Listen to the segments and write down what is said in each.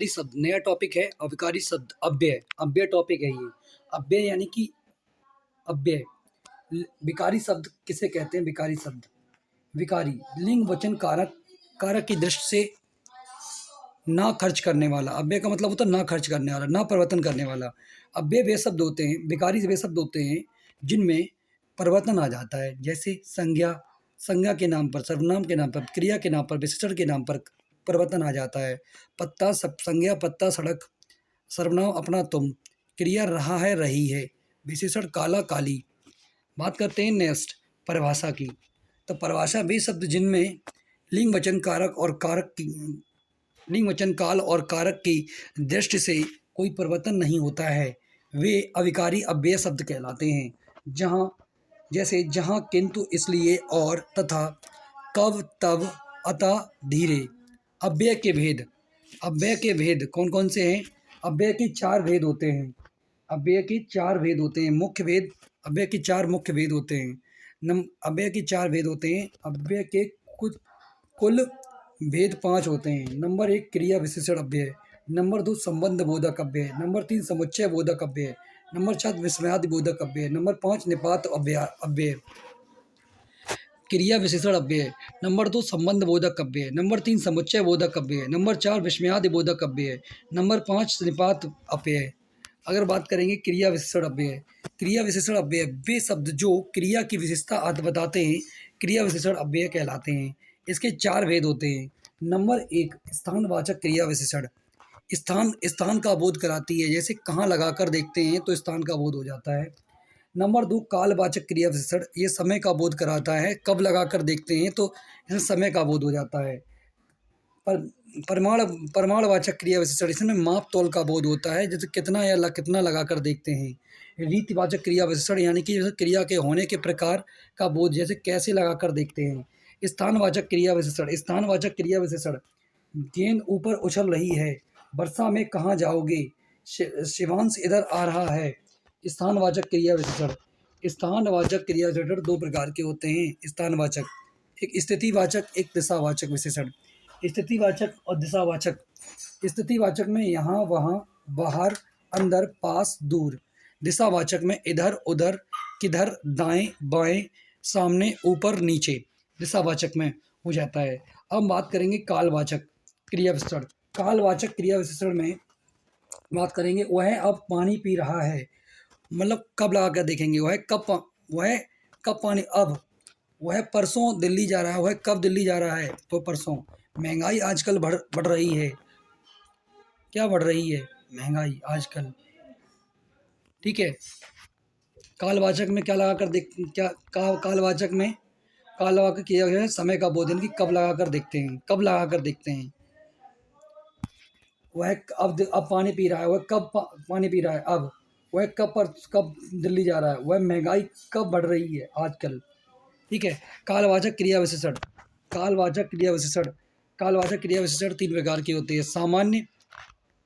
शब्द नया टॉपिक है। अविकारी शब्द अव्यय, अव्यय टॉपिक है ये। अव्यय यानी कि अव्यय। विकारी शब्द किसे कहते हैं? विकारी शब्द, विकारी लिंग वचन कारक, कारक की दृष्टि से ना खर्च करने वाला। अव्यय का मतलब होता है ना खर्च करने वाला, ना परिवर्तन करने वाला। अव्यय वे शब्द होते हैं, विकारी वे शब्द होते हैं जिनमें परिवर्तन आ जाता है। जैसे संज्ञा, संज्ञा के नाम पर, सर्वनाम के नाम पर, क्रिया के नाम पर, विशेषण के नाम पर परिवर्तन आ जाता है। पत्ता, सब संज्ञा पत्ता, सड़क, सर्वनाम अपना तुम, क्रिया रहा है रही है, विशेषण काला काली। बात करते हैं नेक्स्ट परिभाषा की। तो परिभाषा वे शब्द जिनमें लिंग वचन कारक और कारक की, लिंग वचन काल और कारक की दृष्टि से कोई परिवर्तन नहीं होता है, वे अविकारी अव्यय शब्द कहलाते हैं। जहाँ, जैसे जहाँ, किंतु, इसलिए, और, तथा, कब, तब, अतः, धीरे। अव्यय के भेद, अव्यय के भेद कौन कौन से हैं? अव्यय के 4 भेद होते हैं। अव्यय के 4 भेद होते हैं। मुख्य भेद, अव्यय के 4 मुख्य भेद होते हैं। अव्यय के 4 भेद होते हैं। अव्यय के कुछ कुल भेद 5 होते हैं। नंबर 1 क्रिया विशेषण अव्यय, नंबर 2 संबंध बोधक अव्यय, नंबर 3 समुच्चय बोधक अव्यय, नंबर 4 विस्मयादि बोधक अव्यय, नंबर 5 निपात अव्यय। क्रिया विशेषण अव्यय, नंबर 2 संबंध बोधक अव्यय, नंबर 3 समुच्चय बोधक अव्यय, नंबर 4 विस्मयादि बोधक अव्यय, नंबर 5 निपात अव्यय। अगर बात करेंगे क्रिया विशेषण अव्यय, क्रिया विशेषण अव्यय वे शब्द जो क्रिया की विशेषता बताते हैं, क्रिया विशेषण अव्यय कहलाते हैं। इसके 4 भेद होते हैं। नंबर 1 स्थानवाचक क्रिया विशेषण, स्थान, स्थान का बोध कराती है। जैसे कहाँ लगाकर देखते हैं तो स्थान का बोध हो जाता है। नंबर 2 कालवाचक क्रिया विशेषण, ये समय का बोध कराता है। कब लगाकर देखते हैं तो इसमें समय का बोध हो जाता है। पर प्रमाणवाचक क्रिया विशेषण, इसमें माप तौल का बोध होता है। जैसे कितना या कितना लगाकर देखते हैं। रीतिवाचक क्रिया विशेषण यानी कि क्रिया के होने के प्रकार का बोध, जैसे कैसे लगाकर देखते हैं। स्थानवाचक क्रिया विशेषण, स्थानवाचक क्रिया विशेषण, गेंद ऊपर उछल रही है, वर्षा में कहाँ जाओगे, शिवांश इधर आ रहा है। स्थानवाचक क्रिया विशेषण, स्थानवाचक क्रिया विशेषण 2 प्रकार के होते हैं। स्थानवाचक, एक स्थितिवाचक, एक दिशावाचक विशेषण। स्थितिवाचक और दिशावाचक, स्थितिवाचक में यहाँ वहाँ, बाहर, अंदर, पास, दूर। दिशावाचक में इधर उधर, किधर, दाएं बाएं, सामने, ऊपर नीचे, दिशावाचक में हो जाता है। अब बात करेंगे कालवाचक क्रिया विशेषण। कालवाचक क्रिया विशेषण में बात करेंगे, वह अब पानी पी रहा है, मतलब कब लगा कर देखेंगे। वह कब पानी, अब। वह परसों दिल्ली जा रहा है, वह कब दिल्ली जा रहा है तो परसों। महंगाई आजकल बढ़ रही है, क्या बढ़ रही है? महंगाई आजकल। ठीक है। कालवाचक में क्या लगा कर देख, क्या कालवाचक में, कालवाचक किया गया है समय का बोध, कि कब लगा कर देखते हैं, कब लगा कर देखते हैं। वह अब पानी पी रहा है, वह कब पानी पी रहा है, अब। वह कब दिल्ली जा रहा है, वह महंगाई कब बढ़ रही है आजकल। ठीक है। कालवाचक क्रिया विशेषण, कालवाचक क्रिया विशेषण, कालवाचक क्रिया विशेषण 3 प्रकार के होते हैं। सामान्य,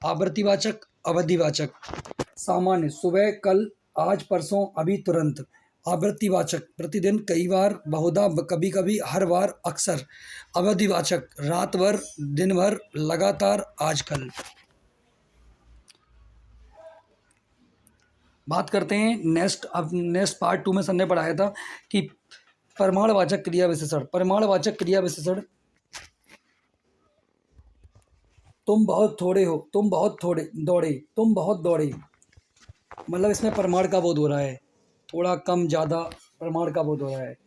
आवृत्तिवाचक, अवधिवाचक। सामान्य सुबह, कल, आज, परसों, अभी, तुरंत। आवृत्तिवाचक प्रतिदिन, कई बार, बहुधा, कभी कभी, हर बार, अक्सर। अवधिवाचक रात भर, दिन भर, लगातार, आजकल। बात करते हैं नेक्स्ट। अब नेक्स्ट पार्ट 2 में सर ने पढ़ाया था कि प्रमाणवाचक क्रिया विशेषण। प्रमाणवाचक क्रिया विशेषण, तुम बहुत थोड़े हो, तुम बहुत थोड़े दौड़े, तुम बहुत दौड़े, मतलब इसमें प्रमाण का बोध हो रहा है। थोड़ा, कम, ज़्यादा, प्रमाण का बोध हो रहा है।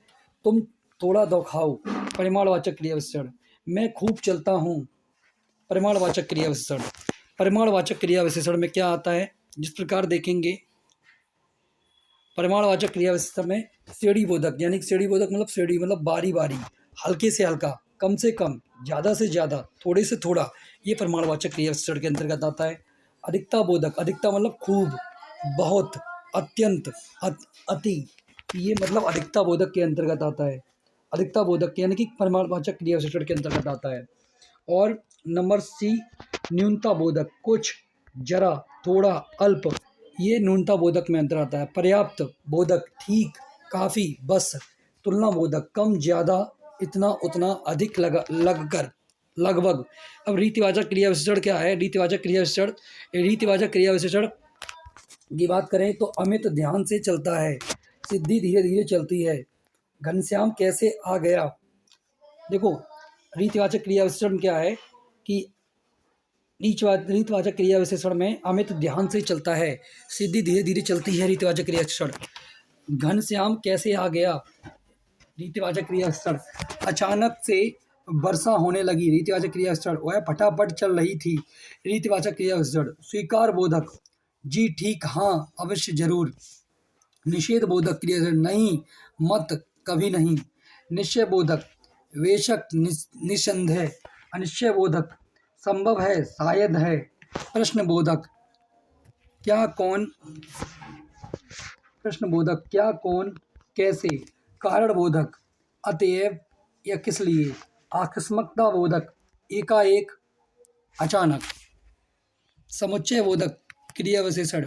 तुम थोड़ा दो खाओ, परिमाणवाचक क्रिया विशेषण। मैं खूब चलता हूँ, परिमाणवाचक क्रिया विशेषण। परिमाणवाचक क्रिया विशेषण में क्या आता है, जिस प्रकार देखेंगे। परिमाणवाचक क्रिया विशेषण में श्रेणी बोधक, यानी श्रेणी बोधक मतलब श्रेणी मतलब बारी बारी, हल्के से हल्का, कम से कम, ज़्यादा से ज़्यादा, थोड़े से थोड़ा, ये परिमाणवाचक क्रिया विशेषण के अंतर्गत आता है। अधिकता बोधक, अधिकता मतलब खूब, बहुत, अत्यंत, अति, ये मतलब अधिकता बोधक के अंतर्गत आता है। अधिकता बोधक यानी कि परिमाणवाचक क्रिया विशेषण के अंतर्गत आता है। और नंबर सी न्यूनता बोधक, कुछ, जरा, थोड़ा, अल्प, ये न्यूनता बोधक में अंतर आता है। पर्याप्त बोधक, ठीक, काफ़ी, बस। तुलना बोधक, कम, ज़्यादा, इतना, उतना, अधिक, लगकर, लगभग। अब रीतिवाचक क्रिया विशेषण क्या है? रीतिवाचक क्रिया विशेषण, रीतिवाचक क्रिया विशेषण की बात करें तो अमित ध्यान से चलता है, सिद्धि धीरे धीरे चलती है, घनश्याम कैसे आ गया। देखो, रीतिवाचक क्रिया विशेषण क्या है कि रीतिवाचक क्रिया विशेषण में अमित ध्यान से चलता है, सिद्धि धीरे धीरे चलती है। रीतिवाचक क्रिया विशेषण घनश्याम कैसे आ गया। रीतिवाचक क्रिया विशेषण अचानक से वर्षा होने लगी। रीतिवाचक क्रिया विशेषण वह फटाफट चल रही थी। रीतिवाचक क्रिया विशेषण स्वीकार बोधक जी ठीक, हाँ, अवश्य, जरूर। निषेध बोधक क्रिया विशेषण नहीं, मत, कभी नहीं। निश्चय बोधक वेशक, निसंदेह। अनिश्चय बोधक संभव है, शायद है। प्रश्न बोधक क्या, कौन। प्रश्न बोधक क्या, कौन, कैसे। कारण बोधक अतएव या किस लिए। आकस्मिकता बोधक एकाएक, अचानक। समुच्चय बोधक क्रिया विशेषण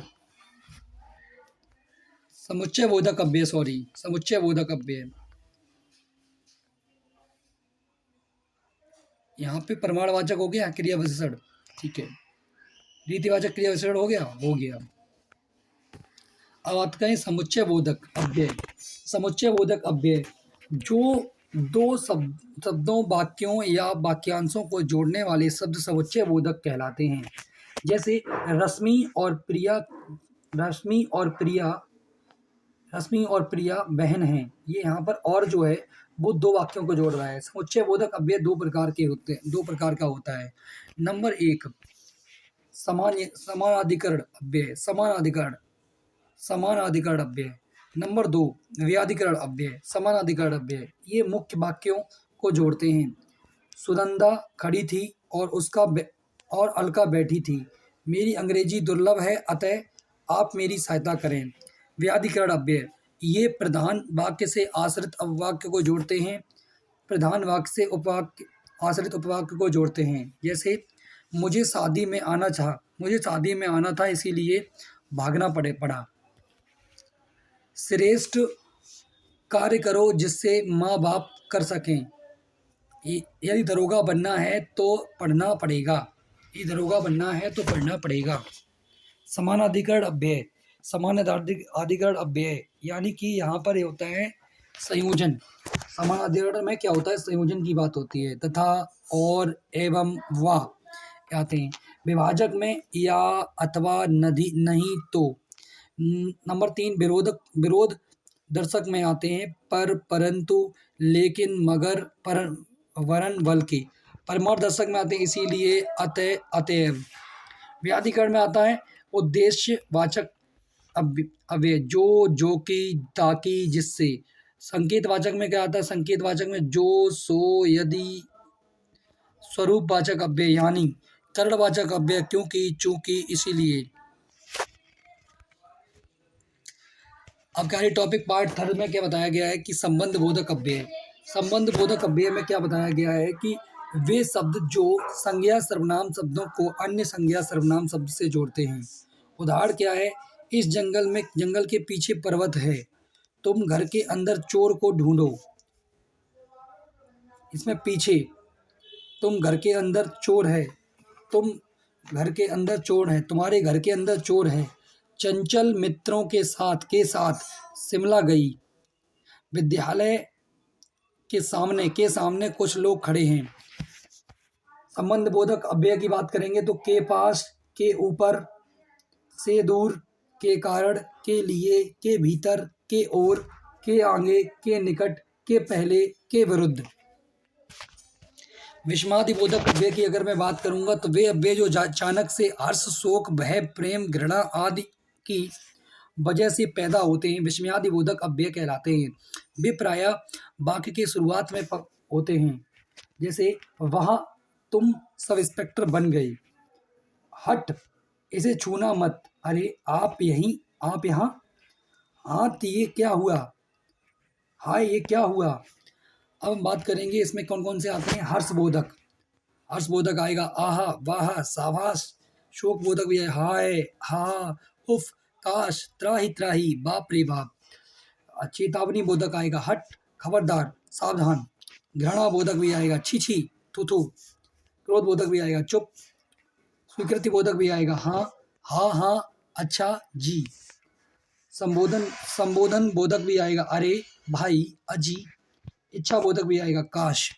समुच्चय बोधक अव्यय, समुच्चय बोधक अव्यय। यहाँ पे प्रमाणवाचक हो गया क्रिया विशेषण, ठीक है। रीतिवाचक क्रिया विशेषण हो गया। अब बात करें समुच्चय बोधक अव्यय। समुच्चय बोधक अव्यय जो दो शब्दों, वाक्यों या वाक्यांशों को जोड़ने वाले शब्द समुच्चय बोधक कहलाते हैं। जैसे रश्मि और प्रिया, रश्मि और प्रिया बहन हैं। ये यहाँ पर और जो है वो दो वाक्यों को जोड़ रहा है। समुच्चय बोधक अव्यय दो प्रकार का होता है। नंबर 1 समानाधिकरण अव्यय, समानाधिकरण अव्यय। नंबर 2 व्याधिकरण अव्यय, समानाधिकरण अव्यय। ये मुख्य वाक्यों को जोड़ते हैं। सुनंदा खड़ी थी और अलका बैठी थी। मेरी अंग्रेजी दुर्लभ है, अतः आप मेरी सहायता करें। व्याधिकरण अव्यय ये प्रधान वाक्य से आश्रित अपवाक्य को जोड़ते हैं। प्रधान वाक्य से उपवाक्य, आश्रित उपवाक्य को जोड़ते हैं। जैसे मुझे शादी में आना था, इसीलिए भागना पड़ा। श्रेष्ठ कार्य करो जिससे माँ बाप कर सकें। यदि दरोगा बनना है तो पढ़ना पड़ेगा। समानाधिकरण अव्यय, समानाधिकरण अव्यय यानी कि यहाँ पर ये होता है संयोजन। समानाधिकरण में क्या होता है? संयोजन की बात होती है। तथा, और, एवं, व आते हैं। विभाजक में या, अथवा, नहीं, तो। नंबर 3 विरोध दर्शक में आते हैं। पर, परंतु, लेकिन, मगर, वरन, बल्कि। परमार्थ दर्शक में आते हैं, इसीलिए, अतः, अतएव। व्याधिकरण में आता है उद्देश्यवाचक अव्यय, जो कि, ताकि, जिससे। संकेतवाचक में क्या आता है? संकेतवाचक में जो, सो, यदि। स्वरूपवाचक अव्यय यानी कारणवाचक अव्यय, क्योंकि, चूंकि, इसीलिए। अब क्या टॉपिक पार्ट 3 में क्या बताया गया है कि संबंध बोधक अव्यय। संबंध बोधक अव्यय में क्या बताया गया है कि वे शब्द जो संज्ञा सर्वनाम शब्दों को अन्य संज्ञा सर्वनाम शब्द से जोड़ते हैं। उदाहरण क्या है? इस जंगल के पीछे पर्वत है, तुम घर के अंदर चोर को ढूंढो। इसमें पीछे, तुम घर के अंदर चोर है, तुम्हारे घर के अंदर चोर है। चंचल मित्रों के साथ शिमला गई। विद्यालय के सामने कुछ लोग खड़े हैं। संबंध बोधक अव्यय की बात करेंगे तो के पास, के ऊपर, से दूर, के कारण, के लिए, के भीतर, के ओर, के आगे, के निकट, के पहले, के विरुद्ध। विषमादि बोधक अव्यय की अगर मैं बात करूंगा तो वे अव्यय जो अचानक से हर्ष, शोक, भय, प्रेम, घृणा आदि की वजह से पैदा होते हैं, विषमादि बोधक अव्यय कहलाते हैं। वे प्रायः वाक्य की शुरुआत में होते हैं। जैसे वहां तुम सब इंस्पेक्टर बन गए। हट, इसे छूना मत। अरे आप यहाँ। हाँ, ये क्या हुआ? हाय, ये क्या हुआ? अब हम बात करेंगे इसमें कौन कौन से आते हैं। हर्षबोधक आएगा आहा, वाह, शाबाश। शोक बोधक भी है, हाय, हा, उफ, काश, त्राही त्राही, बाप रे बाप। चेतावनी बोधक आएगा हट, खबरदार, सावधान। घृणा बोधक भी आएगा छी छी, थू थू। क्रोध बोधक भी आएगा चुप, स्वीकृति बोधक भी आएगा हाँ, हाँ, अच्छा, जी। संबोधन संबोधन बोधक भी आएगा अरे, भाई, अजी। इच्छा बोधक भी आएगा काश।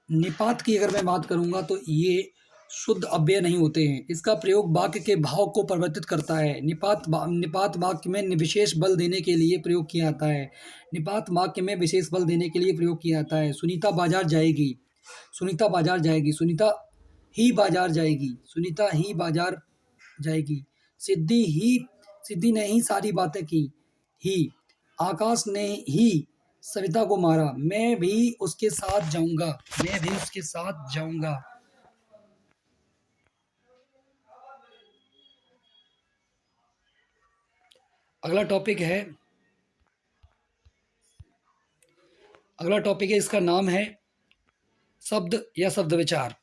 निपात की अगर मैं बात करूंगा तो ये शुद्ध अव्यय नहीं होते हैं। इसका प्रयोग वाक्य के भाव को परिवर्तित करता है। निपात वाक्य में विशेष बल देने के लिए प्रयोग किया जाता है। निपात वाक्य में विशेष बल देने के लिए प्रयोग किया जाता है। सुनीता बाजार जाएगी, सुनीता बाजार जाएगी, सुनीता ही बाजार जाएगी, सुनीता ही बाजार जाएगी। सिद्धि ने ही सारी बातें की, ही। आकाश ने ही सविता को मारा, मैं भी उसके साथ जाऊंगा, मैं भी उसके साथ जाऊंगा। अगला टॉपिक है, इसका नाम है शब्द या शब्द विचार।